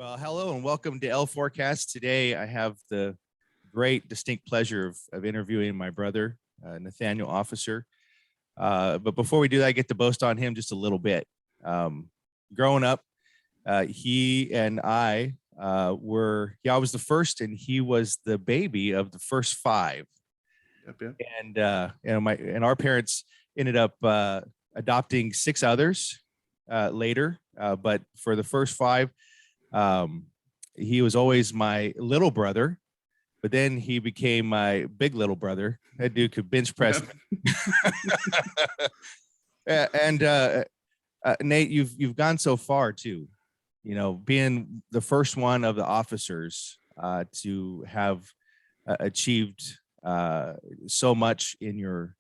Well, hello and welcome to L Forecast. Today, I have the great, distinct pleasure of interviewing my brother, Nathanael Officer. But before we do that, I get to boast on him just a little bit. Growing up, he and I I was the first, and he was the baby of the first five. Yep. And our parents ended up adopting six others later. But for the first five, he was always my little brother, but then he became my big little brother. That dude could bench press. And Nate, you've gone so far too, being the first one of the officers to have achieved so much in your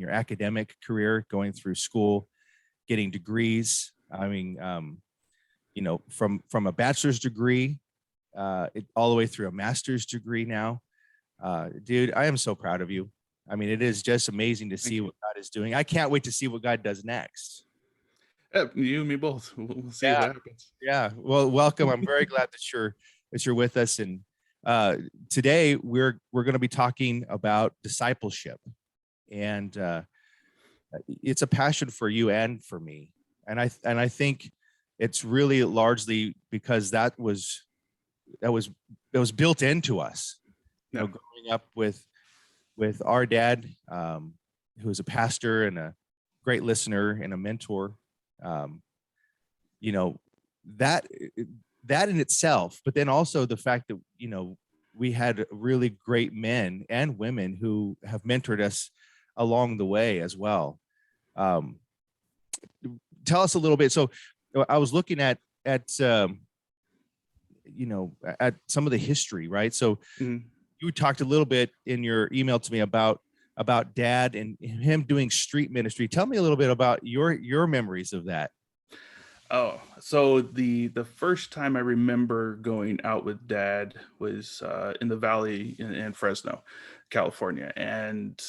academic career, going through school, getting degrees. I mean, from a bachelor's degree all the way through a master's degree now. Dude, I am so proud of you. I mean, it is just amazing to see what God is doing. I can't wait to see what God does next. You and me both. We'll see what happens. Yeah. Well, welcome. I'm very glad that you're with us. And today we're going to be talking about discipleship, and it's a passion for you and for me. And I think it's really largely because that was built into us. Growing up with our dad, who was a pastor and a great listener and a mentor. That in itself, but then also the fact that we had really great men and women who have mentored us along the way as well. Tell us a little bit. So I was looking at some of the history, right? So you talked a little bit in your email to me about Dad and him doing street ministry. Tell me a little bit about your memories of that. Oh, so the first time I remember going out with Dad was in the Valley in Fresno, California, and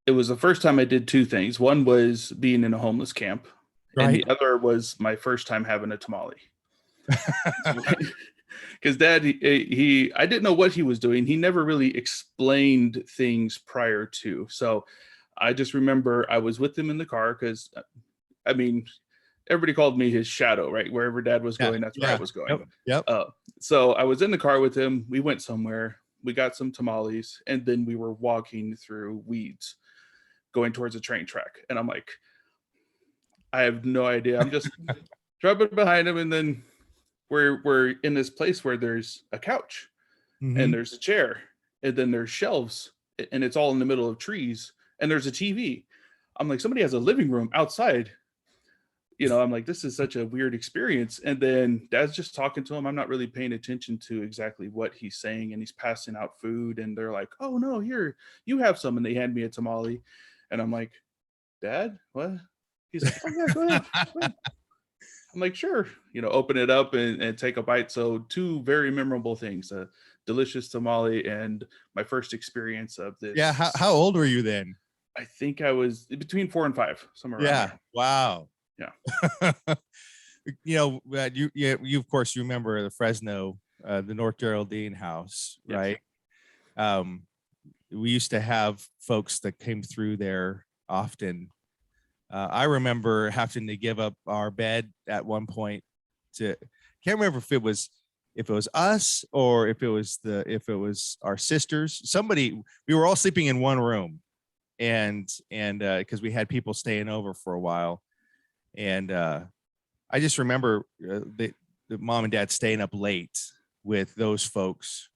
it was the first time I did two things. One was being in a homeless camp. Right. And the other was my first time having a tamale. Because Dad, I didn't know what he was doing. He never really explained things prior to. So I just remember I was with him in the car because, I mean, everybody called me his shadow, right? Wherever Dad was going, that's where I was going. Yep. So I was in the car with him. We went somewhere. We got some tamales, and then we were walking through weeds going towards a train track. And I'm like, I have no idea. I'm just dropping behind him, and then we're in this place where there's a couch, and there's a chair, and then there's shelves, and it's all in the middle of trees, and there's a TV. I'm like, somebody has a living room outside. I'm like, this is such a weird experience. And then Dad's just talking to him. I'm not really paying attention to exactly what he's saying, and he's passing out food, and they're like, oh no, here, you have some. And they hand me a tamale, and I'm like, Dad, what? He's like, oh yeah, go ahead. I'm like, sure, open it up and take a bite. So two very memorable things, a delicious tamale and my first experience of this. Yeah. How old were you then? I think I was between 4 and 5, somewhere around there. Wow. Yeah. You of course you remember the Fresno, the North Geraldine house, right? Yes. We used to have folks that came through there often. I remember having to give up our bed at one point can't remember if it was us or if it was our sisters. Somebody, we were all sleeping in one room, and because we had people staying over for a while, and I just remember the mom and dad staying up late with those folks,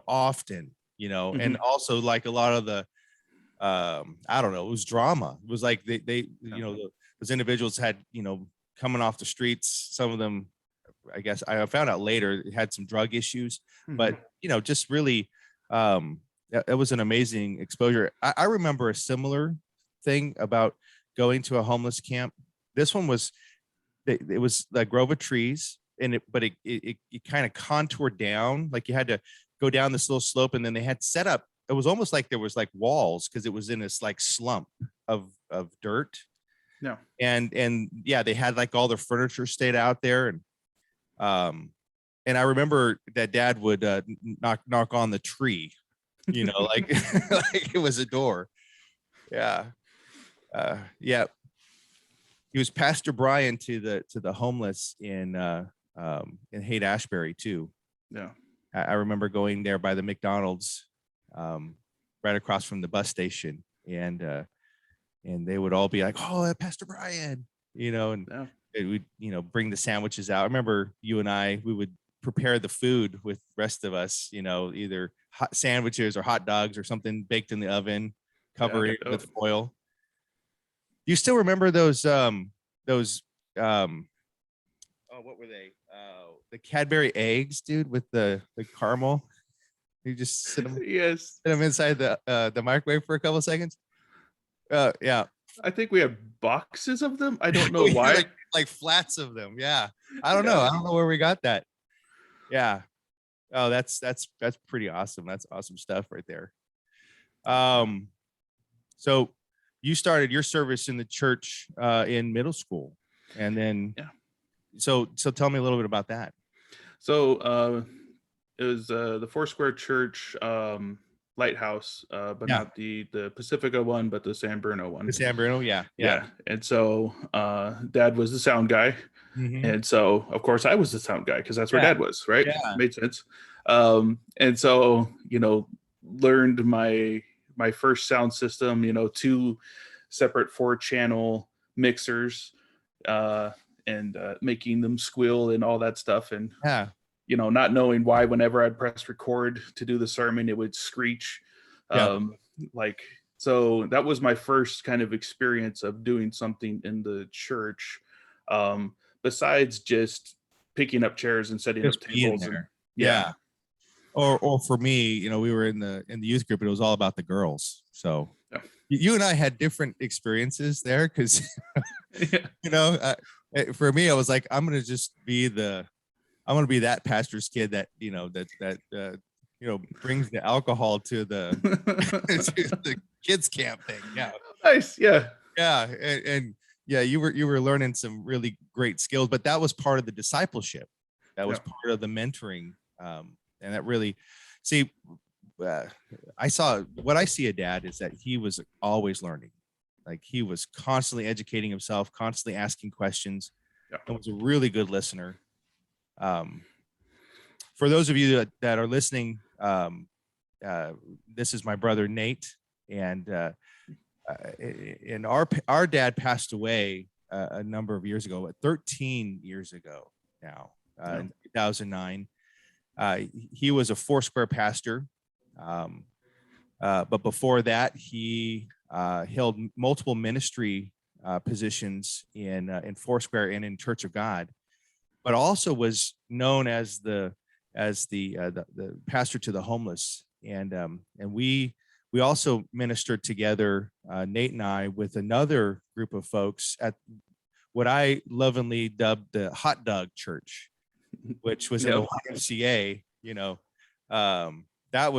often, and also like a lot of the I don't know, it was drama. It was like they those individuals had, coming off the streets. Some of them, I guess I found out later, had some drug issues, but just really, it was an amazing exposure. I remember a similar thing about going to a homeless camp. This one was, it was a grove of trees, and it kind of contoured down, like you had to go down this little slope, and then they had set up. It was almost like there was like walls because it was in this like slump of dirt. Yeah. And yeah, they had like all their furniture stayed out there, And I remember that Dad would knock on the tree, like like it was a door. Yeah. Yeah. He was Pastor Brian to the homeless in Haight-Ashbury too. Yeah. I remember going there by the McDonald's, right across from the bus station, and they would all be like, "Oh, Pastor Brian," and Yeah. it would, bring the sandwiches out. I remember you and we would prepare the food with the rest of us, either hot sandwiches or hot dogs or something baked in the oven, cover it with foil. Do you still remember those what were they? The Cadbury eggs, dude, with the caramel. You just sit them inside the microwave for a couple of seconds. Yeah. I think we have boxes of them. I don't know why. Like flats of them. Yeah. I don't know. I don't know where we got that. Yeah. Oh, that's pretty awesome. That's awesome stuff right there. So you started your service in the church in middle school, and then so tell me a little bit about that. So it was the Foursquare Church lighthouse, but not the Pacifica one, but the San Bruno one. The San Bruno, yeah. And so Dad was the sound guy, and so of course I was the sound guy because that's where Dad was, right? Yeah, made sense. And so learned my first sound system, 2 separate 4-channel mixers, and making them squeal and all that stuff, and not knowing why whenever I'd press record to do the sermon, it would screech. So that was my first kind of experience of doing something in the church, besides just picking up chairs and setting up tables. Or for me, we were in the youth group, and it was all about the girls. So you and I had different experiences there, because for me, I was like, I'm gonna be that pastor's kid that brings the alcohol to the to the kids camp thing. Yeah. Nice. Yeah. Yeah. And you were learning some really great skills, but that was part of the discipleship. That was part of the mentoring. And that really, I see a dad is that he was always learning. Like, he was constantly educating himself, constantly asking questions, and was a really good listener. For those of you that are listening, this is my brother Nate, and our dad passed away a number of years ago, 13 years ago now, in 2009. He was a Foursquare pastor, but before that, he held multiple ministry positions in Foursquare and in Church of God, but also was known as the pastor to the homeless. And we also ministered together, Nate and I, with another group of folks at what I lovingly dubbed the Hot Dog Church, which was in the YMCA. That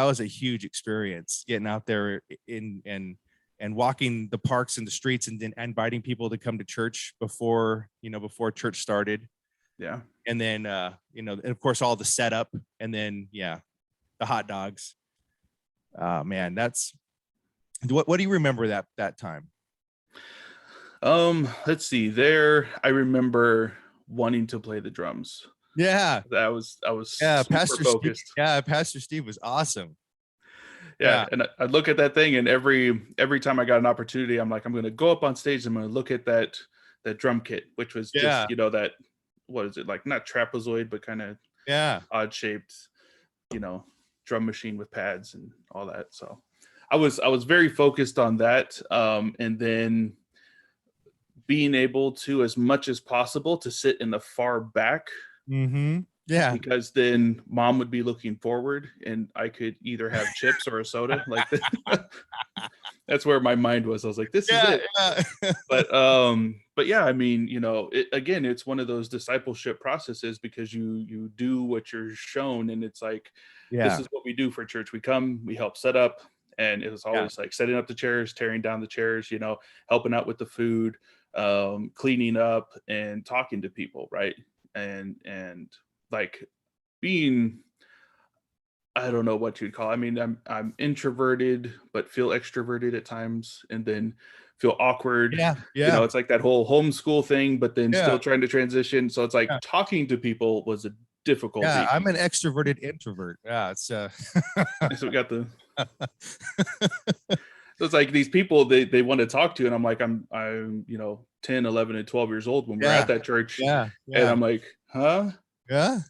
was a huge experience, getting out there and walking the parks and the streets, and then inviting people to come to church before church started. Yeah. And then and of course all the setup, and then the hot dogs. Man, that's what do you remember that time? Let's see. There, I remember wanting to play the drums. Yeah. I was Pastor focused. Steve, Pastor Steve was awesome. Yeah. And I'd look at that thing, and every time I got an opportunity, I'm like, I'm going to go up on stage. I'm going to look at that drum kit, which was just, that, what is it, like, not trapezoid, but kind of odd shaped, drum machine with pads and all that. So I was very focused on that. And then being able to, as much as possible, to sit in the far back. Mm-hmm. Yeah. Because then Mom would be looking forward, and I could either have chips or a soda. Like, that's where my mind was. I was like, this is it. Yeah. But yeah, I mean, again, it's one of those discipleship processes, because you do what you're shown, and it's like, this is what we do for church. We come, we help set up, and it was always like setting up the chairs, tearing down the chairs, helping out with the food, cleaning up and talking to people, right? And like being, I don't know what you'd call. I mean, I'm introverted, but feel extroverted at times, and then feel awkward. Yeah. You Yeah. know, it's like that whole homeschool thing, but then Yeah. still trying to transition. So it's like Yeah. talking to people was a difficulty. Yeah. I'm an extroverted introvert. Yeah. It's So we got the. So it's like these people they want to talk to you, and I'm like, I'm 10, 11, and 12 years old when we're at yeah. that church, Yeah. and Yeah. I'm like, huh? Yeah.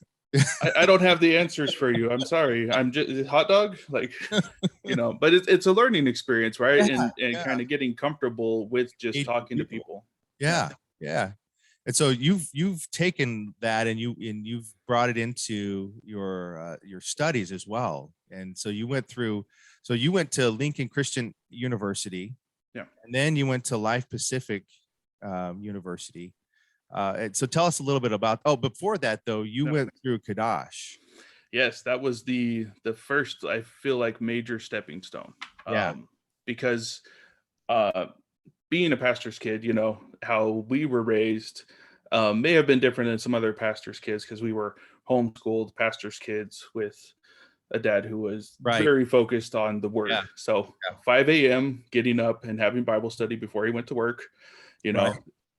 I don't have the answers for you. I'm sorry. I'm just hot dog, like, but it's a learning experience, right? Yeah. And Yeah. kind of getting comfortable with just Meeting talking to people. Yeah. Yeah. And so you've taken that and you've brought it into your studies as well. And so you went to Lincoln Christian University. Yeah. And then you went to Life Pacific University. And so tell us a little bit about, before that though, you went through Kadash. Yes, that was the first, I feel like, major stepping stone. Yeah. Because being a pastor's kid, how we were raised may have been different than some other pastors' kids, because we were homeschooled pastors' kids with a dad who was very focused on the word. Yeah. So 5 a.m. getting up and having Bible study before he went to work,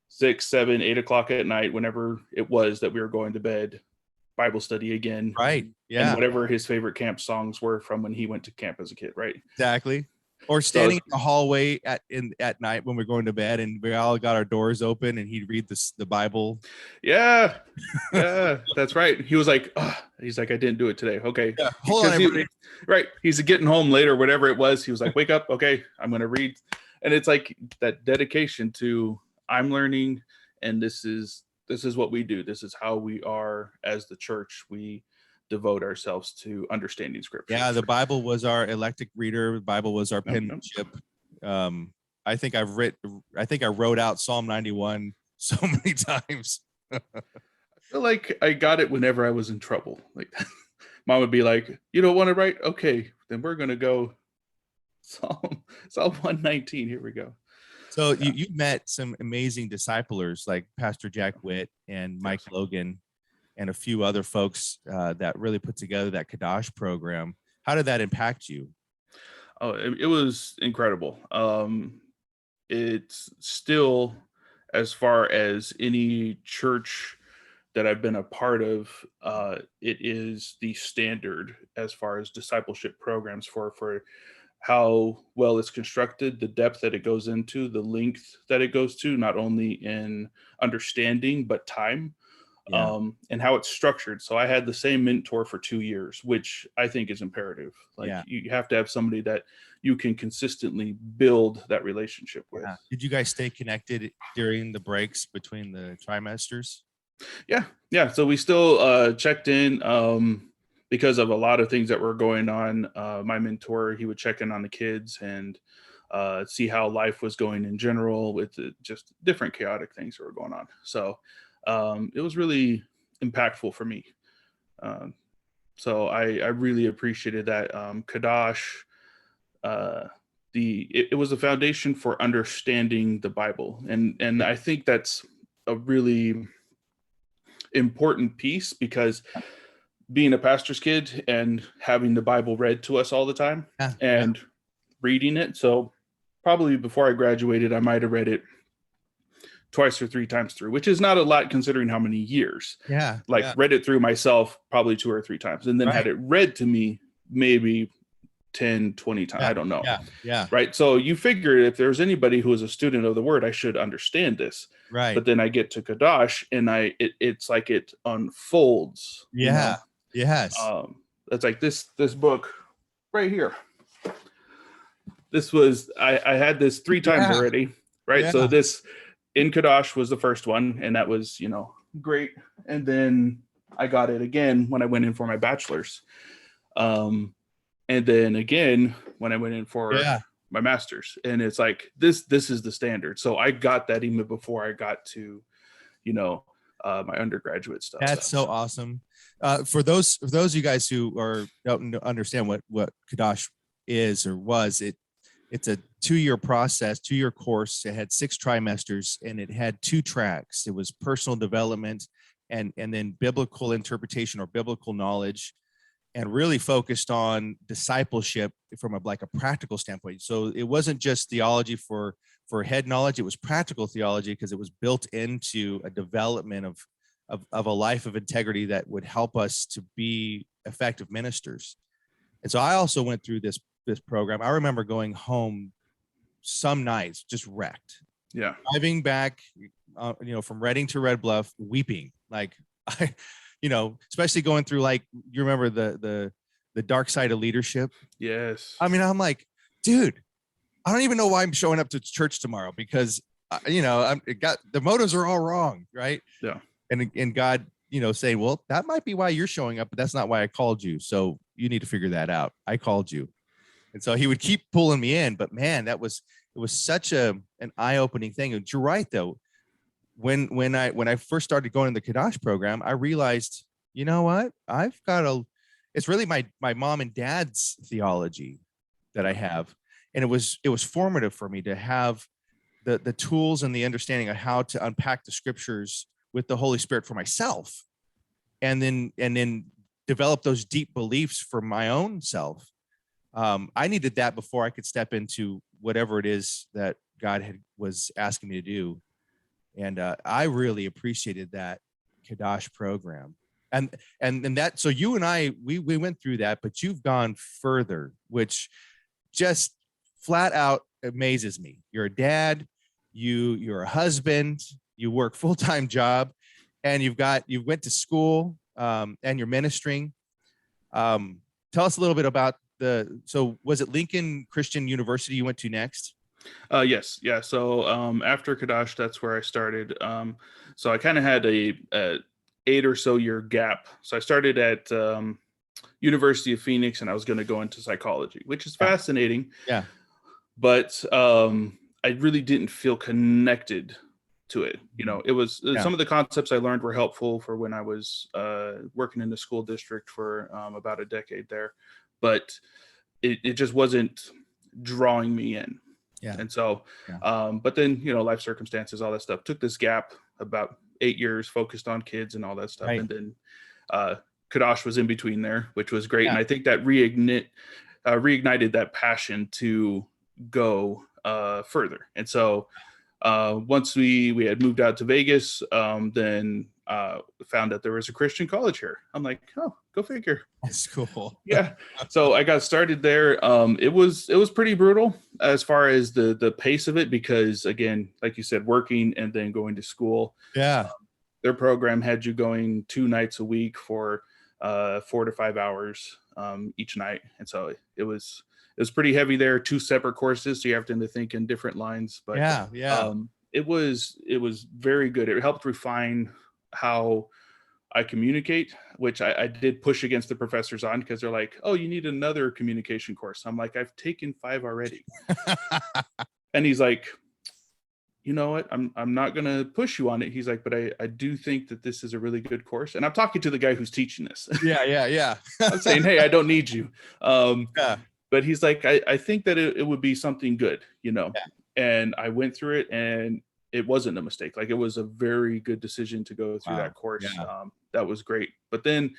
6, 7, 8 o'clock at night, whenever it was that we were going to bed, Bible study again. Right. Yeah. And whatever his favorite camp songs were from when he went to camp as a kid. Right. Exactly. Or standing in the hallway at night when we're going to bed, and we all got our doors open, and he'd read the Bible. Yeah. Yeah, that's right. He was like, he's like, I didn't do it today. Okay. Yeah. Hold on. Right. He's getting home later, whatever it was. He was like, wake up. Okay. I'm going to read. And it's like that dedication to, I'm learning, and this is what we do. This is how we are as the church. We devote ourselves to understanding scripture. Yeah, the Bible was our electric reader. The Bible was our penmanship. I think I wrote out Psalm 91 so many times. I feel like I got it whenever I was in trouble. Like, Mom would be like, "You don't want to write? Okay, then we're gonna go Psalm 119. Here we go." So you met some amazing disciplers like Pastor Jack Witt and Mike Logan, and a few other folks that really put together that Kadash program. How did that impact you? Oh, it was incredible. It's still, as far as any church that I've been a part of, it is the standard as far as discipleship programs for how well it's constructed, the depth that it goes into, the length that it goes to, not only in understanding, but time. Yeah. And how it's structured. So I had the same mentor for 2 years, which I think is imperative. Like, you have to have somebody that you can consistently build that relationship with. Yeah. Did you guys stay connected during the breaks between the trimesters? Yeah. Yeah. So we still checked in because of a lot of things that were going on. My mentor, he would check in on the kids and see how life was going in general with just different chaotic things that were going on. So it was really impactful for me. So I really appreciated that. Kadash, it was a foundation for understanding the Bible. And I think that's a really important piece, because being a pastor's kid and having the Bible read to us all the time and reading it. So probably before I graduated, I might've read it twice or 3 times through, which is not a lot considering how many years. Read it through myself probably 2 or 3 times, and then had it read to me maybe 10, 20 times. I don't know. Yeah. Right. So you figure if there's anybody who is a student of the word, I should understand this. Right. But then I get to Kadash and it's like it unfolds. Yeah. Yes. It's like this book right here. This was, I had this 3 times already. Right. Yeah. So this in Kadash was the first one, and that was, great. And then I got it again when I went in for my bachelor's. And then again, when I went in for my master's, and it's like, this is the standard. So I got that even before I got to, my undergraduate stuff. That's so awesome. For those of you guys who don't understand what Kadash is or was, it's a 2-year process, 2-year course. It had 6 trimesters, and it had 2 tracks. It was personal development and then biblical interpretation or biblical knowledge, and really focused on discipleship from a practical standpoint. So it wasn't just theology for head knowledge. It was practical theology because it was built into a development of a life of integrity that would help us to be effective ministers. And so I also went through this program. I remember going home some nights just wrecked. Yeah. Driving back, from Reading to Red Bluff, weeping. Like especially going through, like, you remember the dark side of leadership. Yes. I mean, I'm like, dude, I don't even know why I'm showing up to church tomorrow, because the motives are all wrong, right? Yeah. And God, say, well, that might be why you're showing up, but that's not why I called you. So you need to figure that out. I called you. And so he would keep pulling me in, but man, it was such an eye-opening thing. And you're right, though. When I first started going to the Kadash program, I realized, you know what? It's really my mom and dad's theology that I have. And it was formative for me to have the tools and the understanding of how to unpack the scriptures with the Holy Spirit for myself, and then develop those deep beliefs for my own self. I needed that before I could step into whatever it is that God was asking me to do. And I really appreciated that Kadash program. And that, so you and I, we went through that, but you've gone further, which just flat out amazes me. You're a dad, you're a husband, you work full-time job, and you went to school, and you're ministering. Tell us a little bit about so was it Lincoln Christian University you went to next? Yes. Yeah. So after Kadash, that's where I started. So I kind of had a 8 or so year gap. So I started at University of Phoenix, and I was going to go into psychology, which is fascinating. Yeah. But I really didn't feel connected to it. It was some of the concepts I learned were helpful for when I was working in the school district for about a decade there, but it just wasn't drawing me in. Yeah. And so, but then, life circumstances, all that stuff, took this gap about 8 years, focused on kids and all that stuff. Right. And then Kadash was in between there, which was great. Yeah. And I think that reignited that passion to go further. And so once we had moved out to Vegas, then found that there was a Christian college here. I'm like, oh, go figure. That's cool. Yeah. So I got started there. It was pretty brutal as far as the pace of it, because again, like you said, working and then going to school. Yeah. Their program had you going 2 nights a week for 4 to 5 hours each night. And so it was pretty heavy there, 2 separate courses. So you have to think in different lines, but it was very good. It helped refine how I communicate, which I did push against the professors on, because they're like, oh, you need another communication course. I'm like, I've taken 5 already. And he's like, you know what? I'm not going to push you on it. He's like, but I do think that this is a really good course. And I'm talking to the guy who's teaching this. Yeah. I'm saying, hey, I don't need you. But he's like, I think that it would be something good, Yeah. And I went through it, and it wasn't a mistake. Like, it was a very good decision to go through that course. Yeah. That was great. But then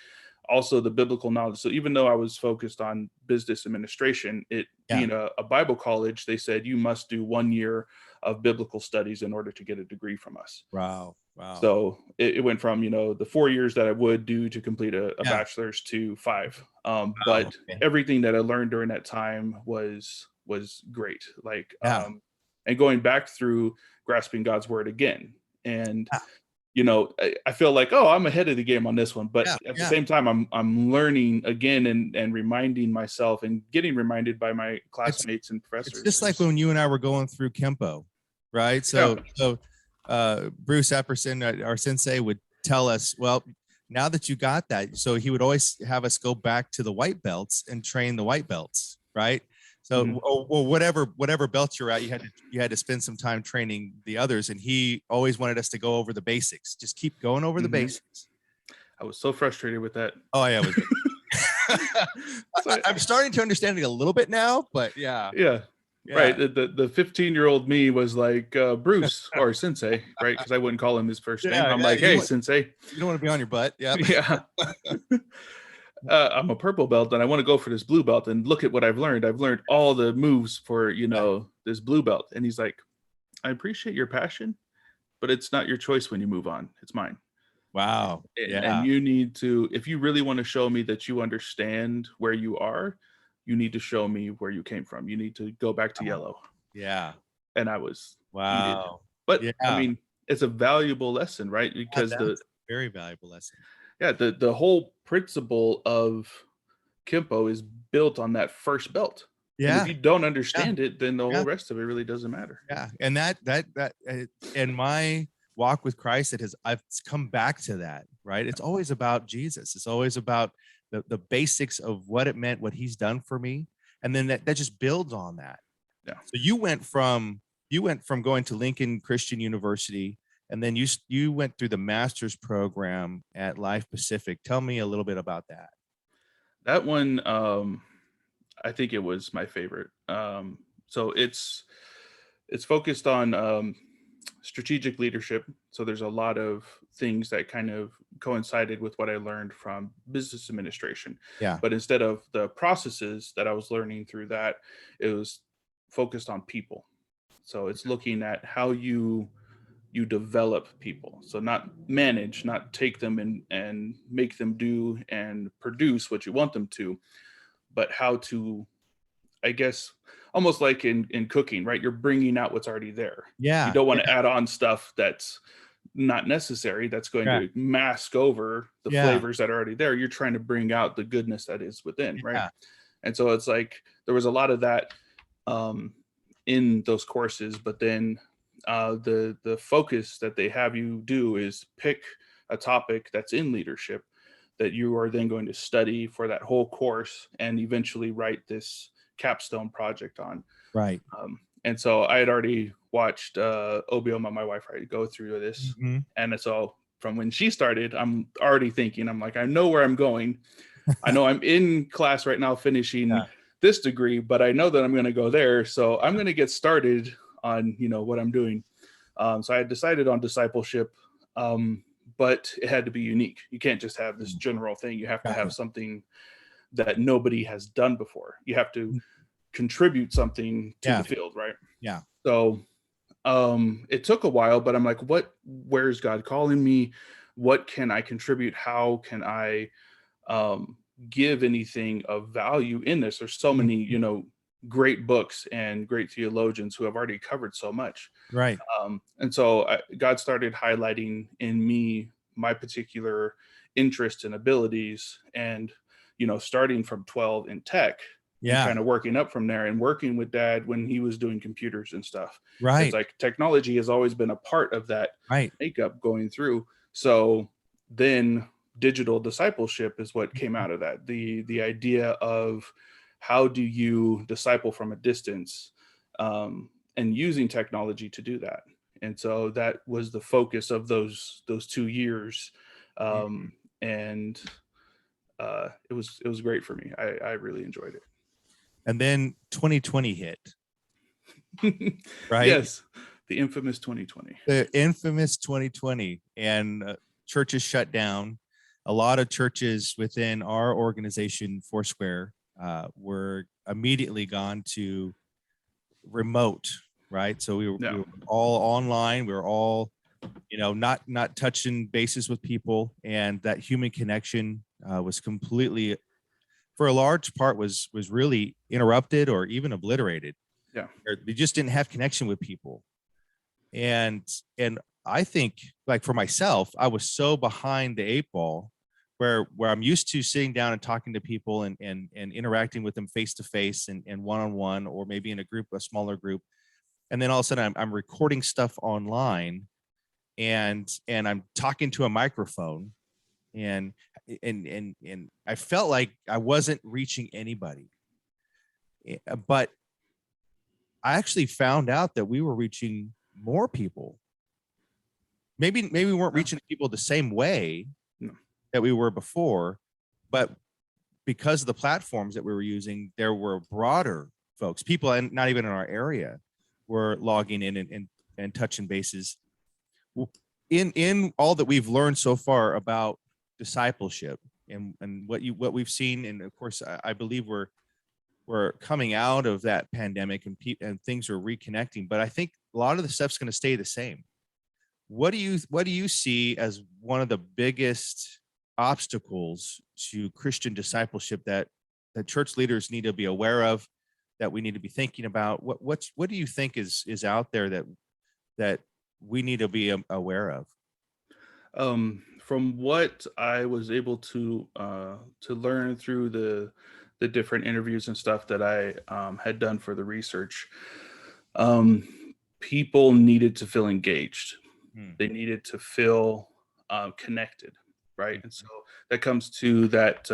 also the biblical knowledge. So even though I was focused on business administration, being a Bible college, they said you must do 1 year of biblical studies in order to get a degree from us. Wow. So it went from, the 4 years that I would do to complete a bachelor's to 5. But everything that I learned during that time was great. Like, and going back through grasping God's word again. And, I feel like, oh, I'm ahead of the game on this one. But at the same time, I'm learning again and reminding myself and getting reminded by my classmates and professors. It's just like when you and I were going through Kempo, right? So Bruce Epperson, our sensei, would tell us, well, now that you got that, so he would always have us go back to the white belts and train the white belts, right? So, or whatever belts you're at, you had to spend some time training the others, and he always wanted us to go over the basics. Just keep going over the basics. I was so frustrated with that. Oh yeah, I'm starting to understand it a little bit now, but yeah. Right. The 15-year-old me was like, Bruce or Sensei, right? Because I wouldn't call him his first name. I'm like, hey, Sensei. You don't want to be on your butt. Yep. Yeah. I'm a purple belt and I want to go for this blue belt, and look at what I've learned. I've learned all the moves for, this blue belt. And he's like, I appreciate your passion, but it's not your choice when you move on. It's mine. Wow. And you need to, if you really want to show me that you understand where you are, you need to show me where you came from. You need to go back to yellow. Yeah. And I was heated. Wow. But I mean, it's a valuable lesson, right? Because that's a very valuable lesson. Yeah, the whole principle of Kempo is built on that first belt. Yeah. And if you don't understand it, then the whole rest of it really doesn't matter. Yeah. And that in my walk with Christ, I've come back to that, right? It's always about Jesus. It's always about the basics of what it meant, what he's done for me. And then that just builds on that. Yeah. So you went from going to Lincoln Christian University, and then you went through the master's program at Life Pacific. Tell me a little bit about that. That one, I think it was my favorite. So it's focused on strategic leadership. So there's a lot of things that kind of coincided with what I learned from business administration. Yeah. But instead of the processes that I was learning through that, it was focused on people. So it's looking at how you develop people. So not manage, not take them and make them do and produce what you want them to, but how to, I guess, almost like in cooking, right? You're bringing out what's already there. Yeah. You don't want to add on stuff that's not necessary, that's going to mask over the flavors that are already there. You're trying to bring out the goodness that is within, right? And so it's like there was a lot of that in those courses, but then the focus that they have you do is pick a topic that's in leadership that you are then going to study for that whole course and eventually write this capstone project on. Right. And so I had already watched Obioma, my wife, right, go through this. Mm-hmm. And so from when she started, I'm already thinking, I'm like, I know where I'm going. I know I'm in class right now finishing this degree, but I know that I'm going to go there. So I'm going to get started on, what I'm doing. So I had decided on discipleship, but it had to be unique. You can't just have this general thing. You have to have something that nobody has done before. You have to contribute something to the field, right? Yeah. So it took a while, but I'm like, where's God calling me? What can I contribute? How can I give anything of value in this? There's so many, great books and great theologians who have already covered so much. Right. And so God started highlighting in me my particular interest and abilities, and, starting from 12 in tech, and kind of working up from there, and working with Dad when he was doing computers and stuff. Right. It's like technology has always been a part of that makeup going through. So then digital discipleship is what came out of that. The idea of how do you disciple from a distance, and using technology to do that. And so that was the focus of those 2 years. And it was great for me. I really enjoyed it. And then 2020 hit. Right? Yes. The infamous 2020. The infamous 2020. And churches shut down. A lot of churches within our organization, Foursquare, were immediately gone to remote, right? So we were all online. We were all, not touching bases with people, and that human connection was completely, for a large part, was really interrupted or even obliterated. Yeah, they just didn't have connection with people, and I think, like, for myself, I was so behind the 8 ball, where I'm used to sitting down and talking to people and interacting with them face to face and one-on-one, or maybe in a smaller group. And then all of a sudden I'm recording stuff online and I'm talking to a microphone, and I felt like I wasn't reaching anybody. But I actually found out that we were reaching more people. Maybe we weren't reaching people the same way that we were before, but because of the platforms that we were using, there were broader folks, people and not even in our area, were logging in and touching bases. In all that we've learned so far about discipleship and what we've seen, and of course, I believe we're coming out of that pandemic and things are reconnecting. But I think a lot of the stuff's going to stay the same. What do you see as one of the biggest obstacles to Christian discipleship that church leaders need to be aware of, that we need to be thinking about? What do you think is out there that we need to be aware of? From what I was able to learn through the different interviews and stuff that I had done for the research, people needed to feel engaged. They needed to feel connected, right? And so that comes to that,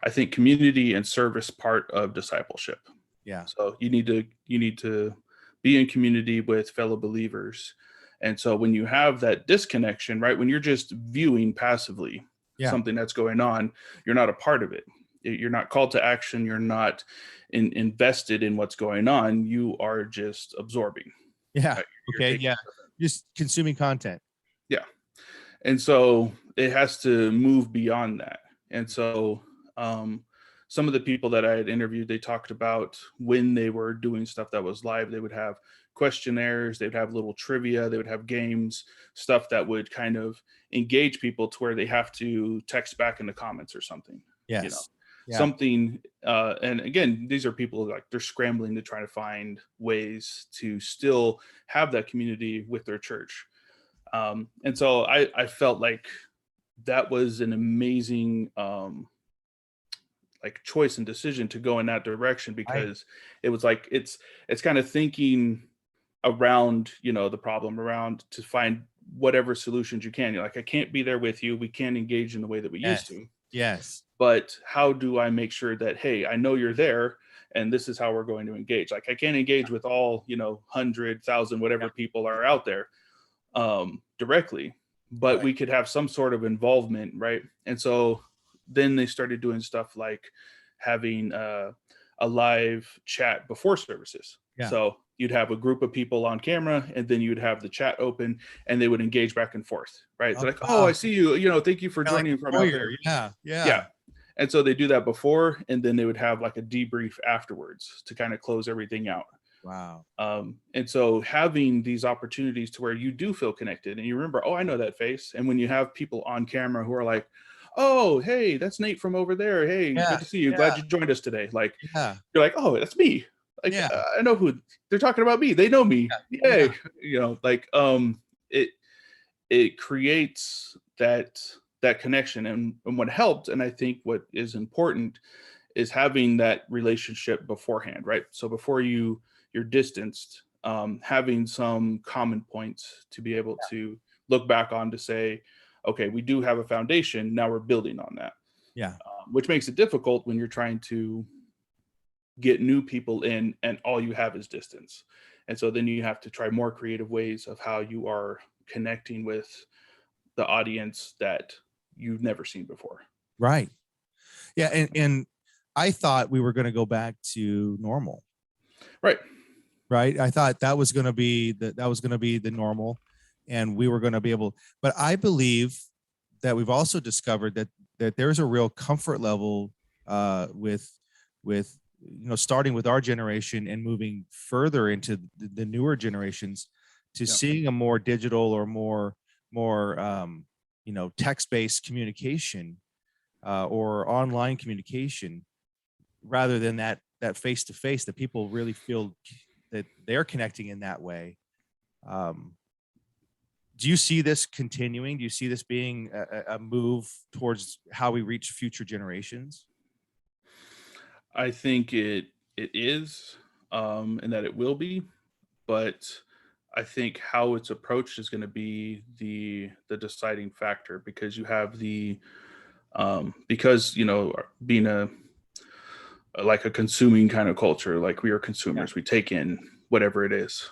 I think, community and service part of discipleship. Yeah. So you need to be in community with fellow believers. And so when you have that disconnection, right, when you're just viewing passively something that's going on, you're not a part of it. You're not called to action. You're not invested in what's going on. You are just absorbing. Yeah. Right? Okay. Yeah. Just consuming content. Yeah. And so it has to move beyond that. And so some of the people that I had interviewed, they talked about when they were doing stuff that was live, they would have questionnaires, they'd have little trivia, they would have games, stuff that would kind of engage people to where they have to text back in the comments or something. Yes. You know, something. And again, these are people like they're scrambling to try to find ways to still have that community with their church. And so I felt like that was an amazing like choice and decision to go in that direction, because it was like it's kind of thinking around, you know, the problem, around to find whatever solutions you can. You're like, I can't be there with you. We can't engage in the way that we used to. Yes. But how do I make sure that, hey, I know you're there and this is how we're going to engage? Like I can't engage with all, you know, 100,000, whatever people are out there directly, but we could have some sort of involvement, right? And so then they started doing stuff like having a live chat before services. So you'd have a group of people on camera and then you'd have the chat open and they would engage back and forth, right? They're like, oh, I see you, you know, thank you for joining like from out there. Yeah. And so they do that before, and then they would have like a debrief afterwards to kind of close everything out. Wow. And so having these opportunities to where you do feel connected and you remember, oh, I know that face. And when you have people on camera who are like, oh, hey, that's Nate from over there. Hey, good to see you. Glad you joined us today. Like, you're like, oh, that's me. Like, I know who they're talking about. Me. They know me. Yay. You know, like, it creates that connection. And what helped, and I think what is important, is having that relationship beforehand, right? So before you're distanced, having some common points to be able to look back on to say, okay, we do have a foundation. Now we're building on that. Which makes it difficult when you're trying to get new people in and all you have is distance. And so then you have to try more creative ways of how you are connecting with the audience that you've never seen before. Right. Yeah. And I thought we were going to go back to normal. Right. I thought that was going to be the normal, and we were going to be able, but I believe that we've also discovered that there's a real comfort level with you know, starting with our generation and moving further into the newer generations to seeing a more digital or more you know, text-based communication or online communication, rather than that face-to-face, that people really feel that they're connecting in that way. Do you see this continuing? Do you see this being a move towards how we reach future generations? I think it is, and that it will be, but I think how it's approached is going to be the deciding factor, because you have because, you know, being like a consuming kind of culture, like we are consumers, we take in whatever it is.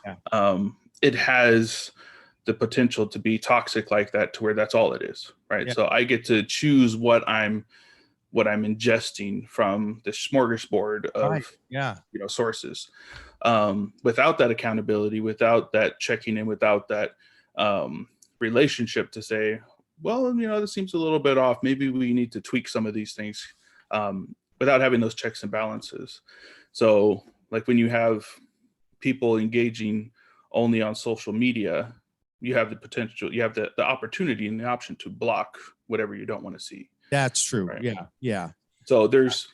It has the potential to be toxic like that, to where that's all it is, right? So I get to choose what I'm what I'm ingesting from the smorgasbord of Right. Yeah. sources. Without that accountability, without that checking in, without that relationship to say, well, this seems a little bit off. Maybe we need to tweak some of these things, without having those checks and balances. So like when you have people engaging only on social media, you have the potential, you have the opportunity and the option to block whatever you don't want to see. That's true. Right. Yeah. Yeah. So there's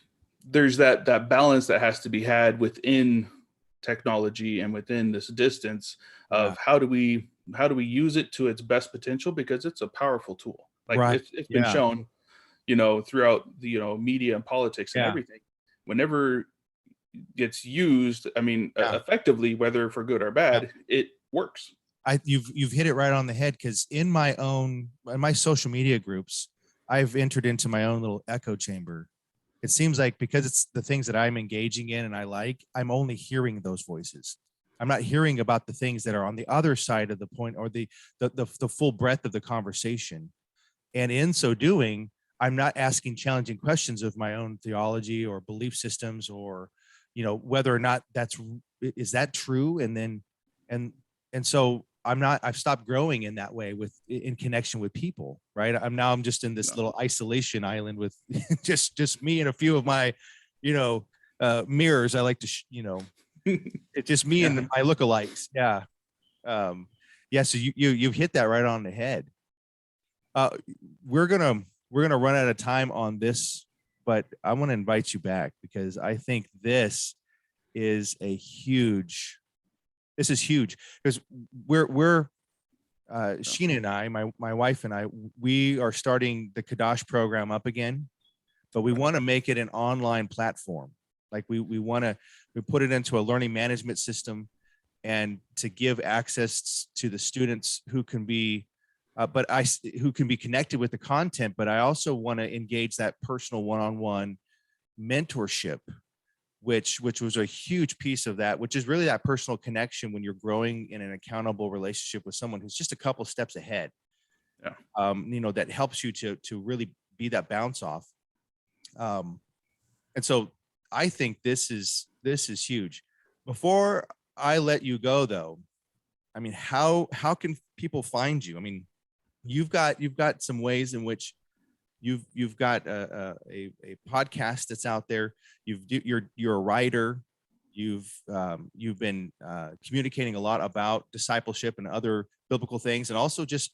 that balance that has to be had within technology and within this distance of how do we use it to its best potential, because it's a powerful tool. Like Right. it's been shown, throughout the media and politics and everything. Whenever it's used, effectively, whether for good or bad, it works. You've hit it right on the head, because in my social media groups, I've entered into my own little echo chamber. It seems like because it's the things that I'm engaging in and I like, I'm only hearing those voices. I'm not hearing about the things that are on the other side of the point, or the full breadth of the conversation. And in so doing, I'm not asking challenging questions of my own theology or belief systems, or whether or not is that true. And so I've stopped growing in that way in connection with people. Right. I'm just in this little isolation island with just me and a few of my, mirrors. I like to, it's just me and my lookalikes. Yeah. So you've hit that right on the head. We're going to run out of time on this, but I want to invite you back, because I think this is huge, because we're Sheena and I, my wife and I, we are starting the Kadash program up again, but we want to make it an online platform. Like we put it into a learning management system, and to give access to the students who can be who can be connected with the content. But I also want to engage that personal one-on-one mentorship, which was a huge piece of that, which is really that personal connection when you're growing in an accountable relationship with someone who's just a couple steps ahead. That helps you to really be that bounce off. And so I think this is huge. Before I let you go, though, how can people find you? You've got some ways in which you've got a podcast that's out there. You're a writer. You've been communicating a lot about discipleship and other biblical things, and also just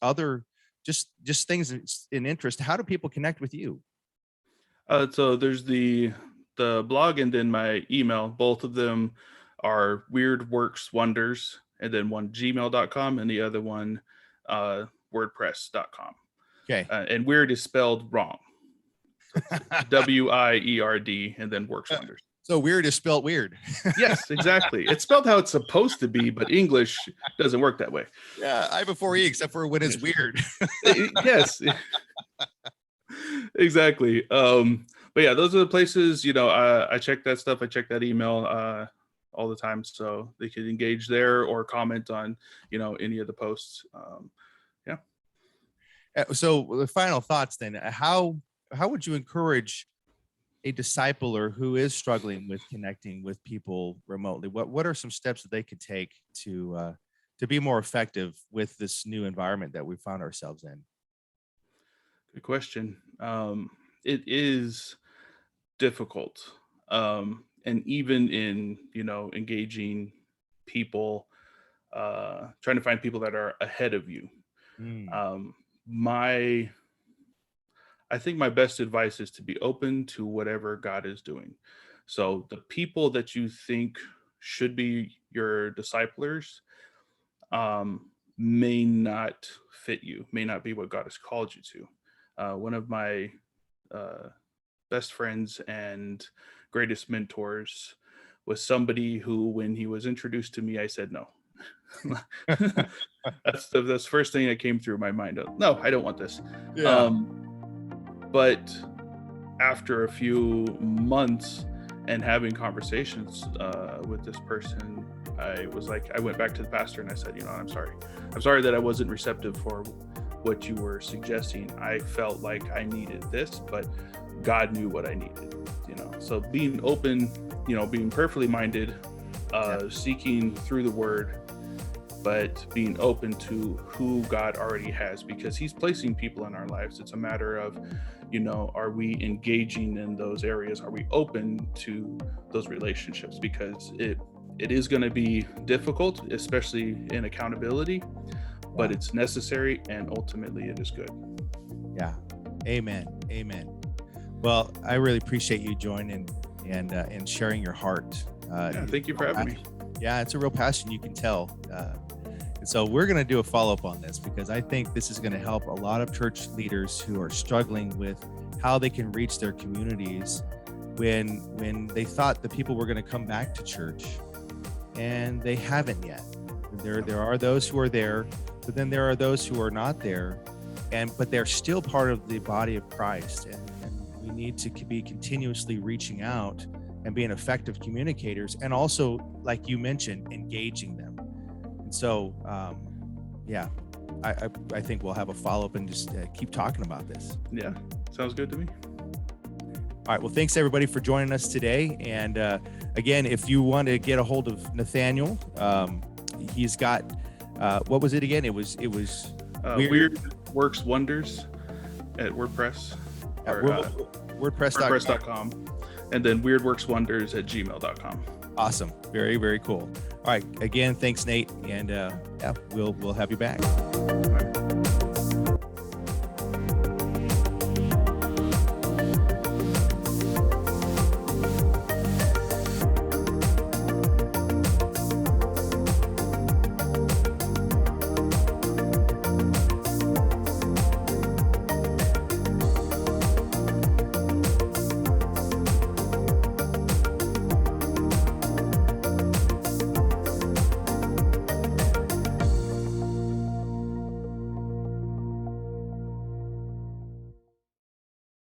things in interest. How do people connect with you? So there's the blog and then my email. Both of them are Weird Works Wonders, and then one gmail.com and the other one wordpress.com. Okay. And weird is spelled wrong. So WIERD and then Works Wonders. So weird is spelled weird. Yes, exactly. It's spelled how it's supposed to be, but English doesn't work that way. Yeah, I before E, except for when it's weird. Yes. Exactly. But yeah, those are the places, I check that stuff. I check that email all the time, so they can engage there or comment on, any of the posts. So the final thoughts then, how would you encourage a discipler who is struggling with connecting with people remotely? What are some steps that they could take to be more effective with this new environment that we found ourselves in? Good question. It is difficult. And even in, engaging people, trying to find people that are ahead of you. I think my best advice is to be open to whatever God is doing. So the people that you think should be your disciplers may not fit you, may not be what God has called you to. One of my best friends and greatest mentors was somebody who, when he was introduced to me, I said no. That's the first thing that came through my mind. No, I don't want this. Yeah. But after a few months and having conversations with this person, I went back to the pastor and I said, I'm sorry that I wasn't receptive for what you were suggesting. I felt like I needed this, but God knew what I needed, so being open, being perfectly minded, seeking through the word, but being open to who God already has, because he's placing people in our lives. It's a matter of, are we engaging in those areas? Are we open to those relationships? Because it is going to be difficult, especially in accountability, but it's necessary, and ultimately it is good. Yeah. Amen. Well, I really appreciate you joining and sharing your heart. Thank you for having me. Yeah, it's a real passion, you can tell. And so we're going to do a follow-up on this, because I think this is going to help a lot of church leaders who are struggling with how they can reach their communities when they thought the people were going to come back to church, and they haven't yet. There are those who are there, but then there are those who are not there, but they're still part of the body of Christ, and we need to be continuously reaching out and being effective communicators, and also, like you mentioned, engaging them. And so, I think we'll have a follow-up and just keep talking about this. Yeah, sounds good to me. All right. Well, thanks everybody for joining us today. And again, if you want to get a hold of Nathanael, he's got, what was it again? It was Weird Works Wonders at WordPress. Or, WordPress.com. And then weirdworkswonders@gmail.com. Awesome. Very, very cool. All right. Again, thanks, Nate. And we'll have you back. All right.